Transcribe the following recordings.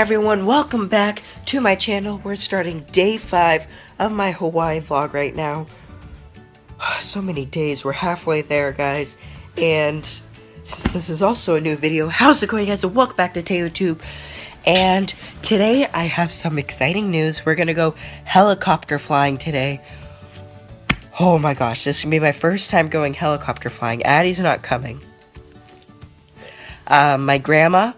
everyone, welcome back to my channel. We're starting day 5 of my Hawaii vlog right now. So many days, we're halfway there, guys. And since this is also a new video, how's it going, guys? So welcome back to TEO TUBE. And today I have some exciting news. We're gonna go helicopter flying today. Oh my gosh, this is gonna be my first time going helicopter flying. Addie's not coming. My grandma,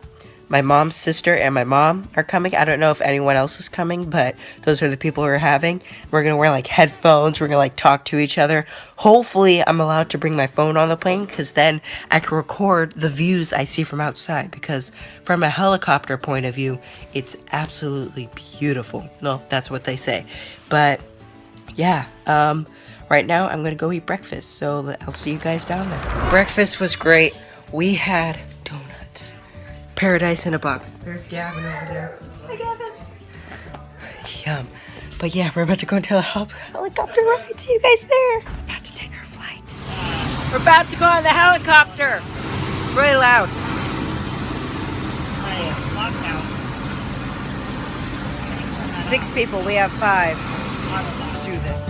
my mom's sister, and my mom are coming. I don't know if anyone else is coming, but those are the people we're having. We're gonna wear like headphones. We're gonna like talk to each other. Hopefully I'm allowed to bring my phone on the plane, because then I can record the views I see from outside, because from a helicopter point of view, it's absolutely beautiful. No, that's what they say. But yeah, right now I'm gonna go eat breakfast, so I'll see you guys down there. Breakfast was great. We had donuts. Paradise in a box. There's Gavin over there. Hi, Gavin. Yum. But yeah, we're about to go into a helicopter ride. See you guys there. About to take our flight. We're about to go on the helicopter. It's really loud. 6 people. We have 5. Let's do this.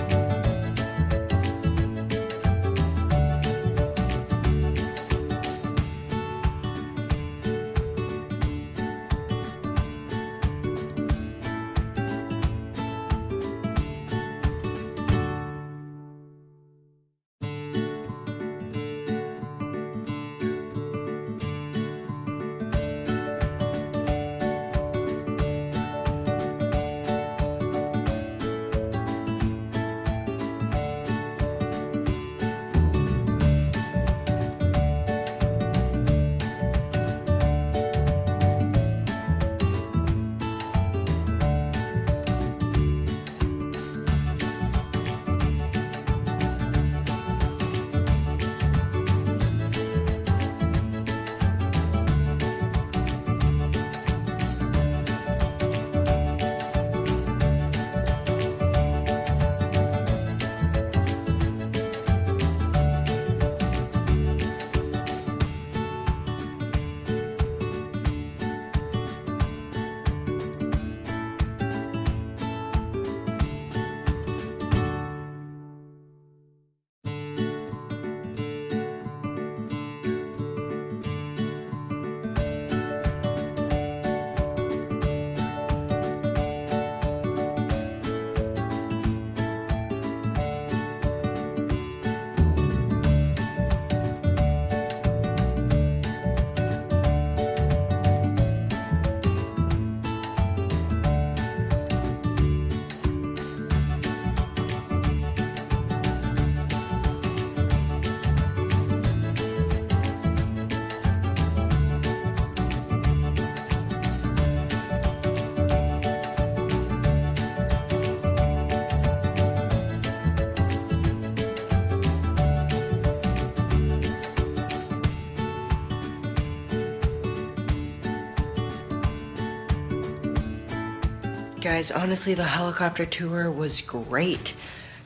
Guys, honestly, the helicopter tour was great.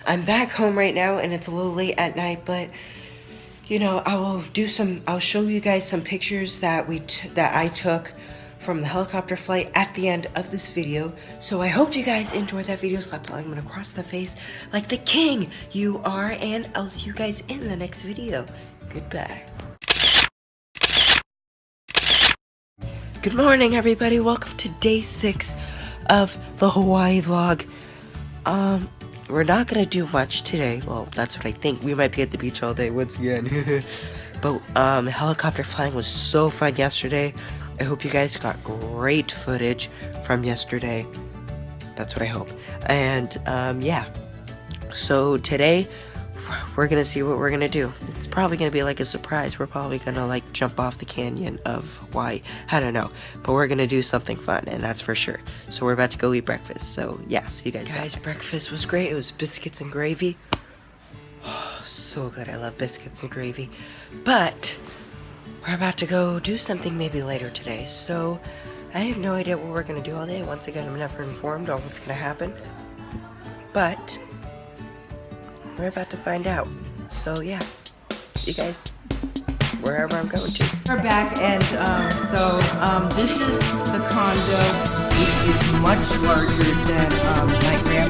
I'm back home right now, and it's a little late at night, but you know, I'll show you guys some pictures that I took from the helicopter flight at the end of this video. So I hope you guys enjoyed that video. Slap the like button across the face like the king you are, and I'll see you guys in the next video. Goodbye. Good morning, everybody. Welcome to day 6 of the Hawaii vlog. We're not gonna do much today. Well, that's what I think. We might be at the beach all day once again. But helicopter flying was so fun yesterday. I hope you guys got great footage from yesterday. That's what I hope. And yeah, so today we're gonna see what we're gonna do. It's probably gonna be like a surprise. We're probably gonna like jump off the canyon of Hawaii. I don't know, but we're gonna do something fun, and that's for sure. So we're about to go eat breakfast. So yeah, see you guys. Breakfast was great. It was biscuits and gravy. Oh, so good. I love biscuits and gravy. But we're about to go do something maybe later today. So I have no idea what we're gonna do all day. Once again, I'm never informed on what's gonna happen. But we're about to find out. So yeah, see you guys wherever I'm going to. We're back, and this is the condo It is much larger than my grandma's